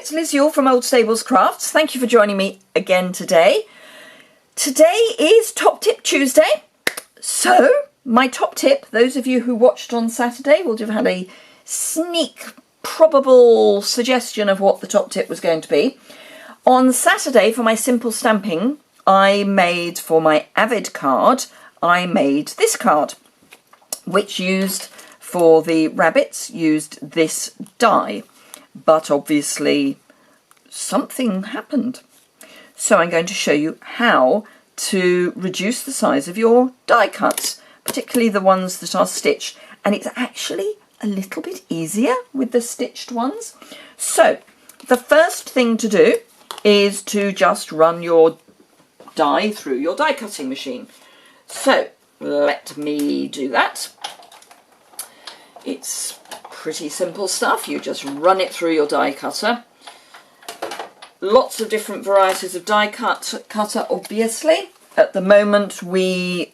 it's Liz Yuille from Old Stables Crafts. Thank you for joining me again today. Today is Top Tip Tuesday. So, my top tip, those of you who watched on Saturday will have had a sneak, probable suggestion of what the top tip was going to be. On Saturday, for my simple stamping, I made, for my Avid card, I made this card, which used, for the rabbits, used this die. But obviously something happened. So I'm going to show you how to reduce the size of your die cuts, particularly the ones that are stitched. And it's actually a little bit easier with the stitched ones. So the first thing to do is to just run your die through your die cutting machine. So let me do that. It's pretty simple stuff. You just run it through your die cutter. Lots of different varieties of die cutter, obviously. At the moment,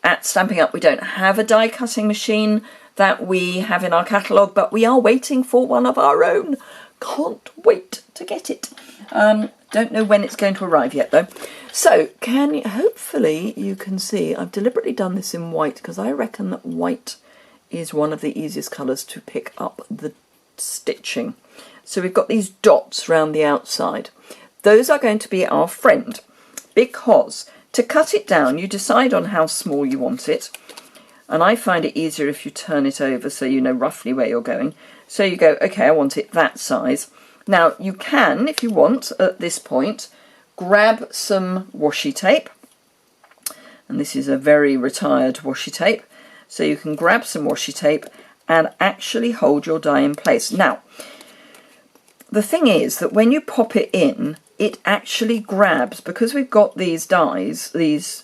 at Stampin' Up, we don't have a die cutting machine that we have in our catalogue, but we are waiting for one of our own. Can't wait to get it. Don't know when it's going to arrive yet, though. So, hopefully you can see, I've deliberately done this in white because I reckon that white is one of the easiest colours to pick up the stitching. So we've got these dots around the outside. Those are going to be our friend, because to cut it down you decide on how small you want it, and I find it easier if you turn it over so you know roughly where you're going. So you go, okay, I want it that size. Now you can, if you want, at this point, grab some washi tape, and this is a very retired washi tape. So you can grab some washi tape and actually hold your die in place. Now, the thing is that when you pop it in, it actually grabs, because we've got these dies, these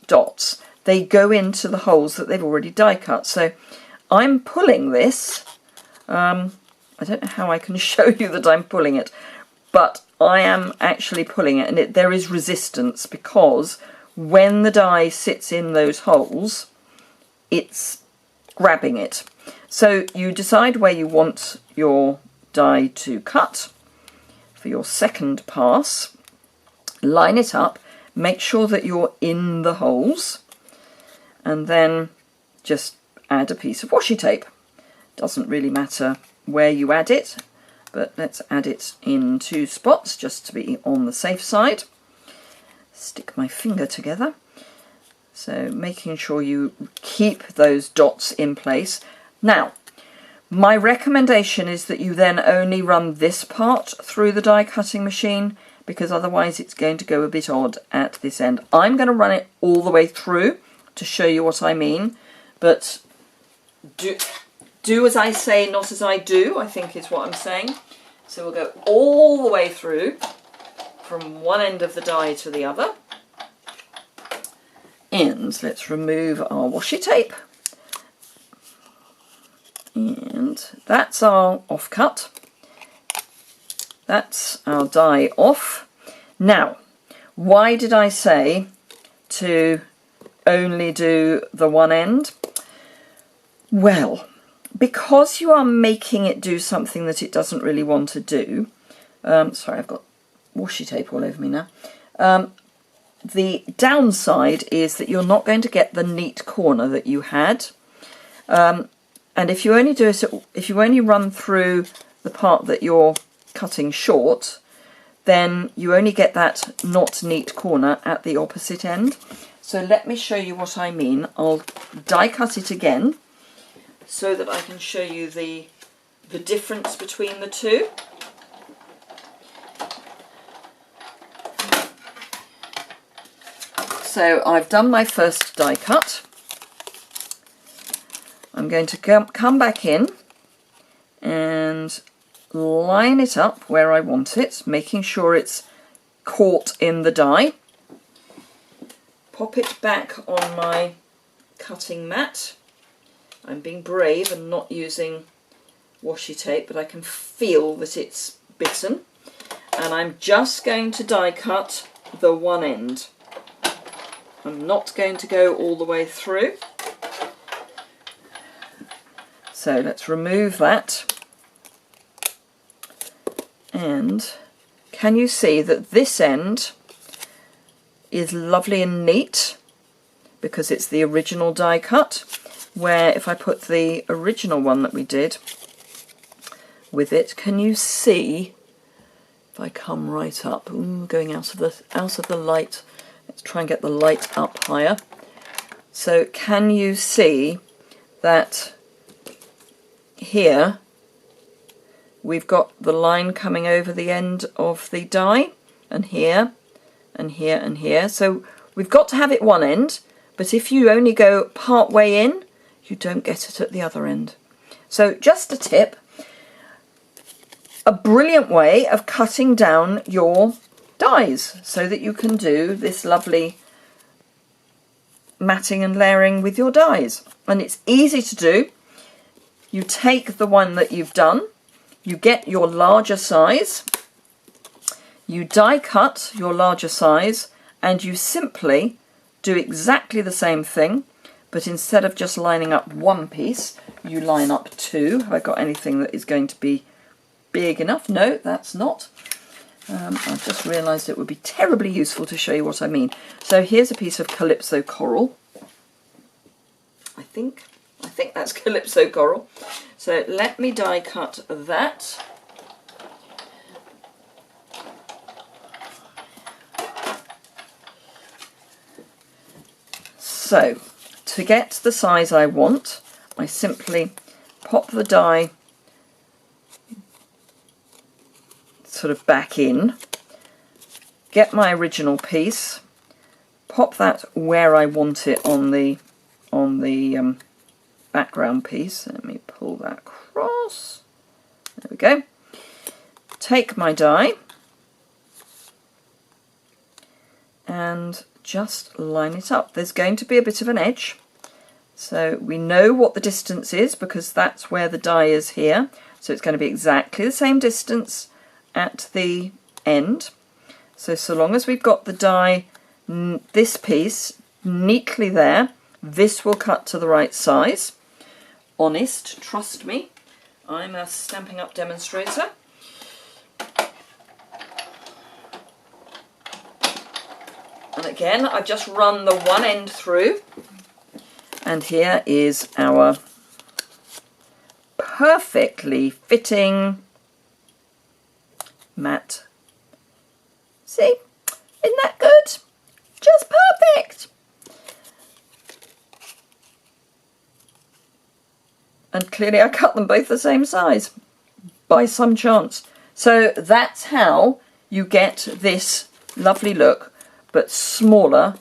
dots, they go into the holes that they've already die cut. So I'm pulling this. I don't know how I can show you that I'm pulling it, but I am actually pulling it, and there is resistance, because when the die sits in those holes, it's grabbing it. So you decide where you want your die to cut for your second pass, line it up, make sure that you're in the holes, and then just add a piece of washi tape. Doesn't really matter where you add it, but let's add it in 2 spots just to be on the safe side. Stick my finger together. So making sure you keep those dots in place. Now, my recommendation is that you then only run this part through the die cutting machine, because otherwise it's going to go a bit odd at this end. I'm going to run it all the way through to show you what I mean, but do as I say, not as I do, I think is what I'm saying. So we'll go all the way through from one end of the die to the other. And let's remove our washi tape, and that's our offcut, that's our die off. Now, why did I say to only do the one end? Well, because you are making it do something that it doesn't really want to do. Sorry, I've got washi tape all over me now. The downside is that you're not going to get the neat corner that you had, and if you only do it, if you only run through the part that you're cutting short, then you only get that not neat corner at the opposite end. So let me show you what I mean. I'll die cut it again so that I can show you the difference between the two. So I've done my first die cut. I'm going to come back in and line it up where I want it, making sure it's caught in the die. Pop it back on my cutting mat. I'm being brave and not using washi tape, but I can feel that it's bitten. And I'm just going to die cut the one end. I'm not going to go all the way through. So let's remove that And can you see that this end is lovely and neat because it's the original die cut, where if I put the original one that we did with it, can you see, if I come right up, going out of the light, let's try and get the light up higher. So can you see that here we've got the line coming over the end of the die, and here and here and here. So we've got to have it one end, but if you only go part way in, you don't get it at the other end. So just a tip, a brilliant way of cutting down your dies so that you can do this lovely matting and layering with your dies. And it's easy to do. You take the one that you've done, you get your larger size, you die cut your larger size, and you simply do exactly the same thing, but instead of just lining up one piece, you line up two. Have I got anything that is going to be big enough? No, that's not. I've just realised it would be terribly useful to show you what I mean. So here's a piece of Calypso coral. I think that's Calypso coral. So let me die cut that. So to get the size I want, I simply pop the die sort of back in, get my original piece, pop that where I want it on the background piece. Let me pull that across. There we go. Take my die and just line it up. There's going to be a bit of an edge, so we know what the distance is because that's where the die is here. So it's going to be exactly the same distance at the end. So long as we've got the die, this piece neatly there, this will cut to the right size. Honest, trust me, I'm a Stampin' Up! Demonstrator. And again, I've just run the one end through, and here is our perfectly fitting mat. See, isn't that good? Just perfect. And clearly I cut them both the same size by some chance. So that's how you get this lovely look, but smaller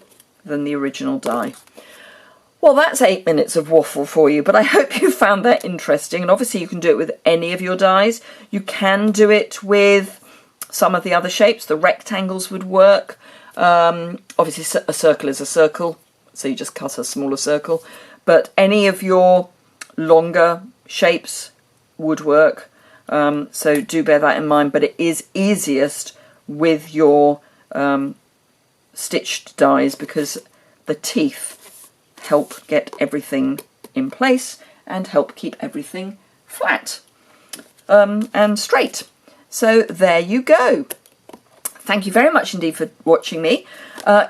than the original die. Well, that's 8 minutes of waffle for you, but I hope you found that interesting. And obviously you can do it with any of your dies. You can do it with some of the other shapes. The rectangles would work. Obviously a circle is a circle, so you just cut a smaller circle. But any of your longer shapes would work. So do bear that in mind, but it is easiest with your stitched dies because the teeth help get everything in place and help keep everything flat and straight. So there you go. Thank you very much indeed for watching me.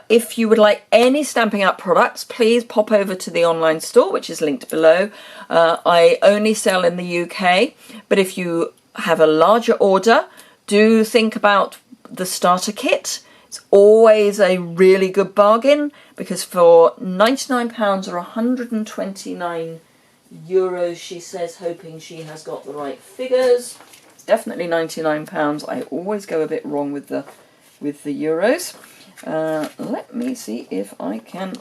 If you would like any Stampin' Up! Products, please pop over to the online store, which is linked below. I only sell in the UK, but if you have a larger order, do think about the starter kit. It's always a really good bargain because for £99 or €129, she says, hoping she has got the right figures. It's definitely £99. I always go a bit wrong with the euros. Let me see if I can.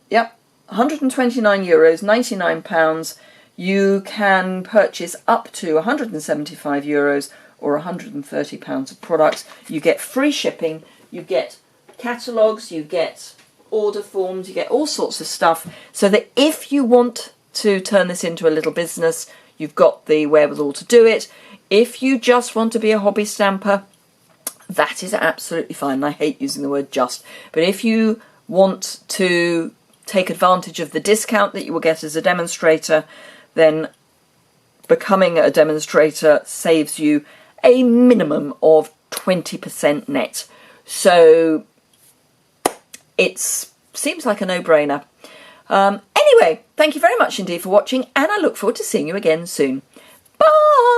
Yep, €129, £99. You can purchase up to €175 or £130 of products. You get free shipping, you get catalogues, you get order forms, you get all sorts of stuff, so that if you want to turn this into a little business, you've got the wherewithal to do it. If you just want to be a hobby stamper, that is absolutely fine. I hate using the word just, but if you want to take advantage of the discount that you will get as a demonstrator, then becoming a demonstrator saves you a minimum of 20% net. So it seems like a no-brainer. Anyway, thank you very much indeed for watching, and I look forward to seeing you again soon. Bye!